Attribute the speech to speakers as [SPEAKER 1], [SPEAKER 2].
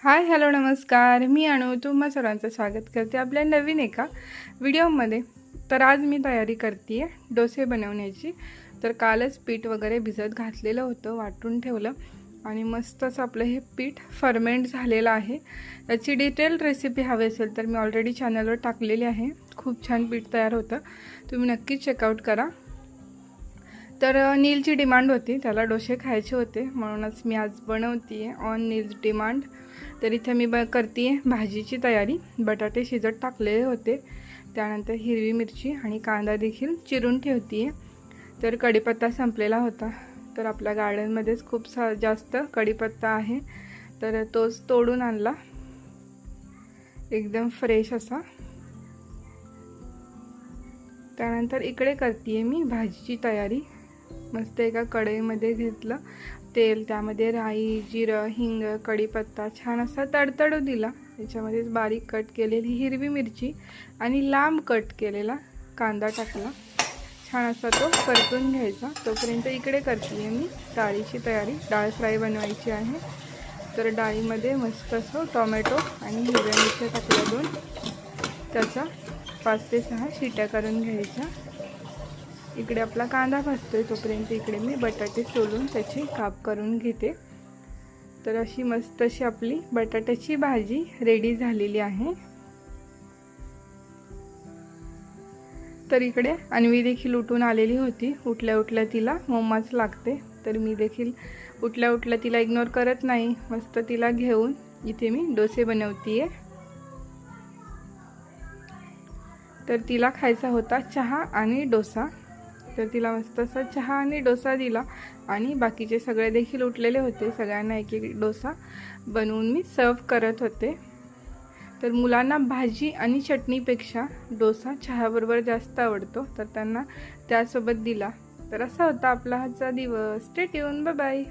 [SPEAKER 1] Hi hello नमस्कार, मी अनु तुम्हा सर्वांचं स्वागत करते आपल्या नवीन एका व्हिडिओमध्ये। तर आज मी तयारी करते आहे डोसे बनवण्याची। तर कालच पीठ वगैरे भिजत घातलेलं होतं, वाटून ठेवलं आणि मस्त असं आपलं हे पीठ फर्मेंट झालेलं आहे। त्याची डिटेल रेसिपी हवी असेल तर मी ऑलरेडी चॅनलवर टाकलेली आहे। खूप छान पीठ तयार होतं, तुम्ही नक्कीच चेकआउट करा। तर नीलची डिमांड होती, त्याला डोसे खायचे होते, म्हणूनच मी आज बनवते आहे ऑन नील्स डिमांड। तर इथे मी करते आहे भाजीची तयारी। बटाटे शिजत टाकलेले होते, त्यानंतर हिरवी मिरची आणि कांदा देखील चिरून ठेवते आहे। तर कढीपत्ता संपलेला होता, तर आपल्या गार्डनमध्येच खूप जास्त कढीपत्ता आहे, तर तोच तोडून आणला, एकदम फ्रेश असा। त्यानंतर इकडे करते आहे मी भाजीची तयारी। मस्त एका कढईमध्ये घेतलं तेल, त्यामध्ये राई, जिरं, हिंग, कढीपत्ता छान असा तडतडू दिला। त्याच्यामध्ये बारीक कट केलेली हिरवी मिरची आणि लांब कट केलेला कांदा टाकला, छान असा तो परतून घ्यायचा। तोपर्यंत इकडे करते मी डाळीची तयारी, डाळ फ्राय बनवायची आहे। तर डाळीमध्ये मस्त असं टोमॅटो आणि हिरव्या मिरच्या टाकल्या 2, त्याचा 5 ते 6 शिट्या करून घ्यायच्या। इकडे आपला कांदा भाजतोय, तोपर्यंत इकडे मी बटाटे सोलून त्याचे काप करून घेते। तर अशी मस्त अशी आपली बटाट्याची भाजी रेडी झालेली आहे। तर इकडे अन्वी देखील उठून आलेली होती, उठल्या उठल्या तिला मम्माच लागते, तर मी देखील उठल्या उठल्या तिला इग्नोर करत नाही, मस्त तिला घेऊन इथे मी डोसे बनवतीये। तर तिला खायचा होता चहा आणि डोसा, तर तिला मस्त असा चहा आणि डोसा दिला आणि बाकीचे सगळे देखील उठलेले होते, सगळ्यांना एक एक डोसा बनवून मी सर्व करत होते। तर मुलांना भाजी आणि चटणीपेक्षा डोसा चहाबरोबर जास्त आवडतो, तर त्यांना त्यासोबत दिला। तर असा होता आपला आजचा दिवस। Stay tune, bye bye.